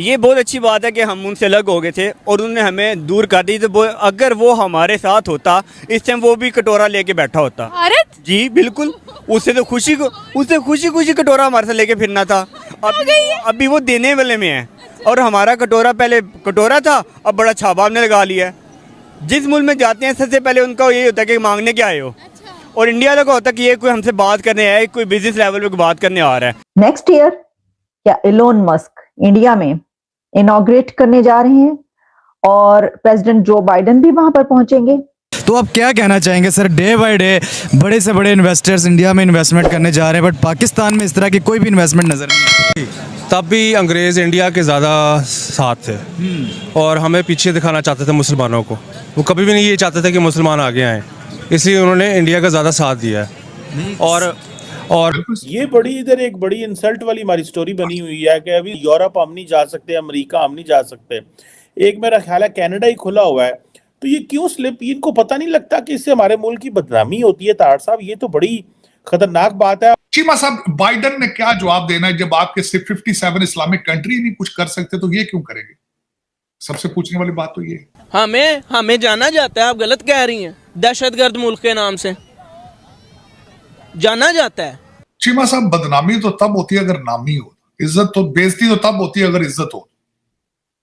ये बहुत अच्छी बात है कि हम उनसे अलग हो गए थे और उन्होंने हमें दूर कर दी। तो अगर वो हमारे साथ होता इस टाइम वो भी कटोरा लेके बैठा होता। भारत जी बिल्कुल। उससे खुशी खुशी कटोरा हमारे साथ लेके फिरना था। अभी वो देने वाले में है और हमारा कटोरा पहले कटोरा था, अब बड़ा छापा हमने लगा लिया है। जिस मुल्क में जाते हैं सबसे पहले उनका यही होता है कि मांगने क्या आए हो। और इंडिया वालों का होता है कि ये कोई हमसे बात करने आया है, कोई बिजनेस लेवल पे बात करने आ रहा है। नेक्स्ट ईयर क्या इलोन मस्क इंडिया में इनॉग्रेट करने जा रहे हैं और प्रेसिडेंट जो बाइडेन भी वहां पर पहुंचेंगे। तो आप क्या कहना चाहेंगे सर, डे बाय डे बड़े से बड़े इन्वेस्टर्स इंडिया में इन्वेस्टमेंट करने जा रहे हैं, बट पाकिस्तान में इस तरह की कोई भी इन्वेस्टमेंट नजर नहीं आती। तब भी अंग्रेज़ इंडिया के ज़्यादा साथ थे और हमें पीछे दिखाना चाहते थे मुसलमानों को। वो कभी भी नहीं ये चाहते थे कि मुसलमान आगे आएँ, इसलिए उन्होंने इंडिया का ज़्यादा साथ दिया है। और ये बड़ी इधर एक बड़ी इंसल्ट वाली हमारी स्टोरी बनी हुई है कि अभी यूरोप हम नहीं जा सकते, अमेरिका हम नहीं जा सकते, एक मेरा ख्याल है कनाडा ही खुला हुआ है। तो ये क्यों स्लिप, इनको पता नहीं लगता कि इससे हमारे मुल्क की बदनामी होती है। तार साहब ये तो बड़ी खतरनाक बात है। चीमा साहब, बाइडेन ने क्या जवाब देना है जब आपके सिर्फ 57 इस्लामिक कंट्री नहीं कुछ कर सकते, तो ये क्यों करेंगे? सबसे पूछने वाली बात तो ये हमें जाना जाता है। आप गलत कह रही हैं। दहशतगर्द मुल्क के नाम से जाना जाता है। चीमा साहब, बदनामी तो तब होती है अगर नामी हो, इज्जत तो, बेइज्जती तो तब होती है अगर इज्जत हो।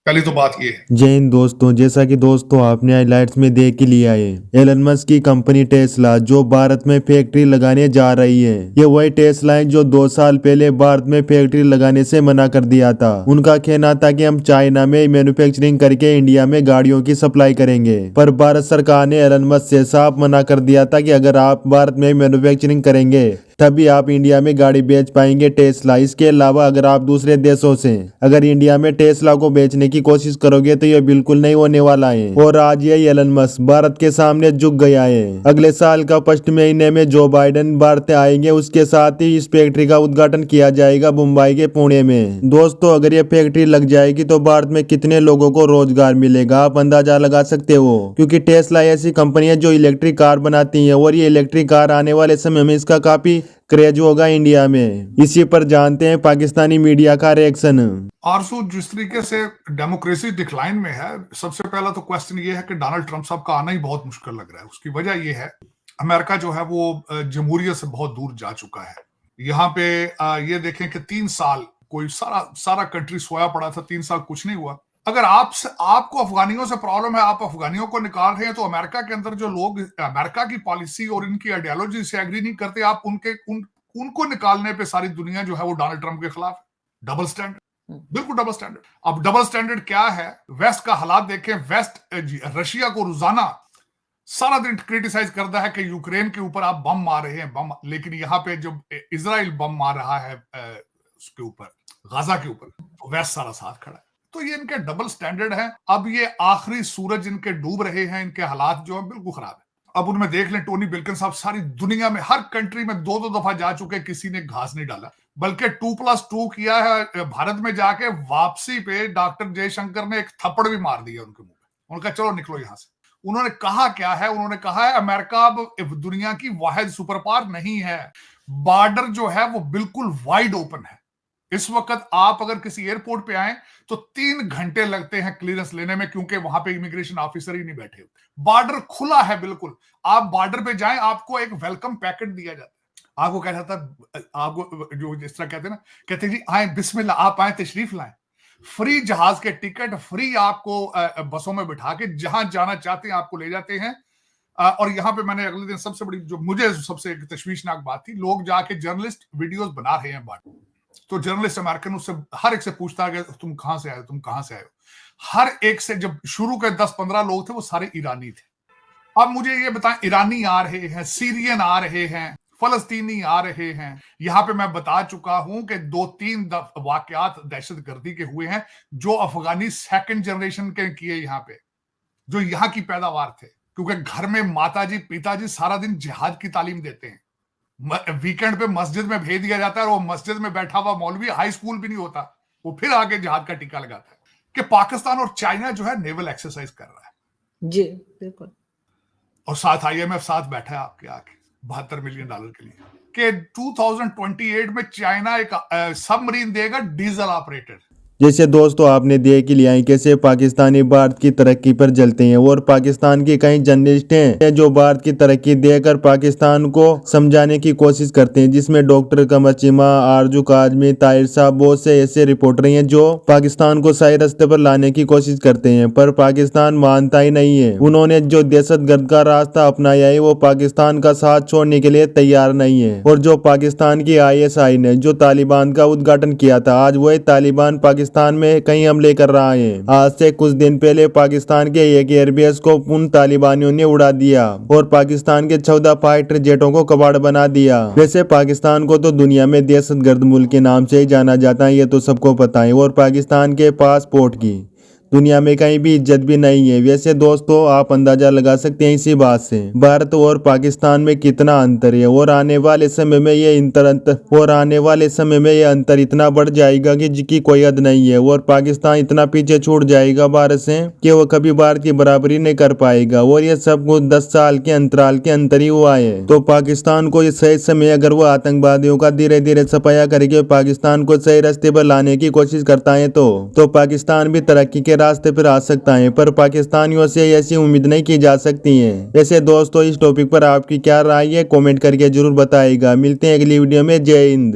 पहली तो बात ये है। जय हिंद दोस्तों, जैसा कि दोस्तों आपने हाइलाइट्स में देख ही लिया है, एलन मस्क की कंपनी टेस्ला जो भारत में फैक्ट्री लगाने जा रही है। ये वही टेस्ला है जो 2 साल पहले भारत में फैक्ट्री लगाने से मना कर दिया था। उनका कहना था कि हम चाइना में मैन्युफैक्चरिंग करके इंडिया में गाड़ियों की सप्लाई करेंगे, पर भारत सरकार ने एलन मस्क से साफ मना कर दिया था कि अगर आप भारत में मैन्युफैक्चरिंग करेंगे तभी आप इंडिया में गाड़ी बेच पाएंगे टेस्ला। इसके अलावा अगर आप दूसरे देशों से अगर इंडिया में टेस्ला को बेचने की कोशिश करोगे तो ये बिल्कुल नहीं होने वाला है। और आज ये एलन मस्क भारत के सामने झुक गया है। अगले साल का 1 महीने में जो बाइडेन भारत आएंगे उसके साथ ही इस फैक्ट्री का उद्घाटन किया जाएगा मुंबई के पुणे में। दोस्तों, अगर ये फैक्ट्री लग जाएगी तो भारत में कितने लोगों को रोजगार मिलेगा आप अंदाजा लगा सकते हो, क्योंकि टेस्ला ऐसी कंपनी है जो इलेक्ट्रिक कार बनाती है और ये इलेक्ट्रिक कार आने वाले समय में इसका काफी क्रेज होगा इंडिया में। इसी पर जानते हैं पाकिस्तानी मीडिया का रिएक्शन। आरसू, जिस तरीके से डेमोक्रेसी डिक्लाइन में है, सबसे पहला तो क्वेश्चन ये है कि डोनाल्ड ट्रंप साहब का आना ही बहुत मुश्किल लग रहा है। उसकी वजह ये है अमेरिका जो है वो जमहूरियत से बहुत दूर जा चुका है। यहाँ पे ये देखें कि 3 साल कोई सारा कंट्री सोया पड़ा था, 3 साल कुछ नहीं हुआ। अगर आपको अफगानियों से प्रॉब्लम है, आप अफगानियों को निकाल रहे हैं, तो अमेरिका के अंदर जो लोग अमेरिका की पॉलिसी और इनकी आइडियोलॉजी से एग्री नहीं करते, आप उनको निकालने पे सारी दुनिया जो है वो डोनाल्ड ट्रंप के खिलाफ है। डबल स्टैंडर्ड, बिल्कुल डबल स्टैंडर्ड। अब डबल स्टैंडर्ड क्या है? वेस्ट का हालात देखें। वेस्ट रशिया को रोजाना सारा दिन क्रिटिसाइज करता है कि यूक्रेन के ऊपर आप बम मार रहे हैं, बम, लेकिन यहाँ पे जब इजराइल बम मार रहा है उसके ऊपर, गाजा के ऊपर, वेस्ट सारा साथ खड़ा है। तो ये इनके डबल स्टैंडर्ड है। अब ये आखिरी सूरज इनके डूब रहे हैं, इनके हालात जो है बिल्कुल खराब है। अब उनमें देख लें, टोनी बिल्किन साहब सारी दुनिया में हर कंट्री में 2-2 दफा जा चुके, किसी ने घास नहीं डाला, बल्कि 2+2 किया है। भारत में जाके वापसी पे डॉक्टर जयशंकर ने एक थप्पड़ भी मार दिया उनके मुंह पे। उनका चलो निकलो यहां से। उन्होंने कहा क्या है? उन्होंने कहा है अमेरिका अब दुनिया की वाहिद सुपर पावर नहीं है। बॉर्डर जो है वो बिल्कुल वाइड ओपन है। इस वक्त आप अगर किसी एयरपोर्ट पे आए तो 3 घंटे लगते हैं क्लियरेंस लेने में, क्योंकि वहां पे इमिग्रेशन ऑफिसर ही नहीं बैठे। बॉर्डर खुला है बिल्कुल। आप बॉर्डर पे जाएं, आपको एक वेलकम पैकेट दिया जाता है। आपको कहा जाता है, आपको जो जिस तरह कहते हैं ना, कहते हैं जी आए बिस्मिल्लाह, आप आए तशरीफ लाएं। फ्री जहाज के टिकट, फ्री आपको बसों में बिठा के जहां जाना चाहते हैं आपको ले जाते हैं। और यहाँ पे मैंने अगले दिन सबसे बड़ी, जो मुझे सबसे तशवीशनाक बात थी, लोग जाके जर्नलिस्ट वीडियोस बना रहे हैं बाहर। तो जर्नलिस्ट अमेरिकन उससे हर एक से पूछता है कि तुम कहां से आए हो, तुम कहां से आए हो। हर एक से, जब शुरू के 10-15 लोग थे वो सारे ईरानी थे। अब मुझे ये बताएं, ईरानी आ रहे हैं, सीरियन आ रहे हैं, फलस्तीनी आ रहे हैं। यहां पे मैं बता चुका हूं कि 2-3 वाकयात दहशतगर्दी के हुए हैं जो अफगानी 2nd जनरेशन के किए यहाँ पे, जो यहाँ की पैदावार थे, क्योंकि घर में माताजी पिताजी सारा दिन जिहाद की तालीम देते हैं। वीकेंड पे मस्जिद में भेज दिया जाता है और वो मस्जिद में बैठा हुआ मौलवी, हाई स्कूल भी नहीं होता, वो फिर आगे जिहाद का टीका लगाता है। कि पाकिस्तान और चाइना जो है नेवल एक्सरसाइज कर रहा है जी बिल्कुल, और साथ IMF साथ बैठा है आपके आके $72 मिलियन के लिए, कि 2028 में चाइना एक सबमरीन देगा डीजल ऑपरेटेड। जैसे दोस्तों आपने देख ही लिया है कैसे पाकिस्तानी भारत की तरक्की पर जलते हैं और पाकिस्तान के कई जर्नलिस्ट हैं जो भारत की तरक्की देकर पाकिस्तान को समझाने की कोशिश करते हैं, जिसमें डॉक्टर कमर चीमा, आरजू काजमी, ताहिर साहब, बहुत से ऐसे रिपोर्टर हैं जो पाकिस्तान को सही रास्ते पर लाने की कोशिश करते हैं, पर पाकिस्तान मानता ही नहीं है। उन्होंने जो दहशतगर्द का रास्ता अपनाया है वो पाकिस्तान का साथ छोड़ने के लिए तैयार नहीं है। और जो पाकिस्तान की ISI ने जो तालिबान का उद्घाटन किया था, आज वही तालिबान पाकिस्तान में कई हमले कर रहा है। आज से कुछ दिन पहले पाकिस्तान के एक एयरबेस को उन तालिबानियों ने उड़ा दिया और पाकिस्तान के 14 फाइटर जेटों को कबाड़ बना दिया। वैसे पाकिस्तान को तो दुनिया में दहशतगर्द मुल्क के नाम से ही जाना जाता है, ये तो सबको पता है, और पाकिस्तान के पासपोर्ट की दुनिया में कहीं भी इज्जत भी नहीं है। वैसे दोस्तों आप अंदाजा लगा सकते हैं इसी बात से भारत और पाकिस्तान में कितना अंतर है, और आने वाले समय में ये अंतर इतना बढ़ जाएगा कि जिसकी कोई हद नहीं है, और पाकिस्तान इतना पीछे छूट जाएगा भारत से कि वो कभी भारत की बराबरी नहीं कर पाएगा। और ये सब कुछ 10 साल के अंतराल के अंतर ही हुआ है। तो पाकिस्तान को ये सही समय अगर वो आतंकवादियों का धीरे धीरे सफाया करके पाकिस्तान को सही रास्ते पर लाने की कोशिश करता है तो पाकिस्तान भी तरक्की के रास्ते पर आ सकता है, पर पाकिस्तानियों से ऐसी उम्मीद नहीं की जा सकती है। वैसे दोस्तों इस टॉपिक पर आपकी क्या राय है कमेंट करके जरूर बताइएगा। मिलते हैं अगली वीडियो में। जय हिंद।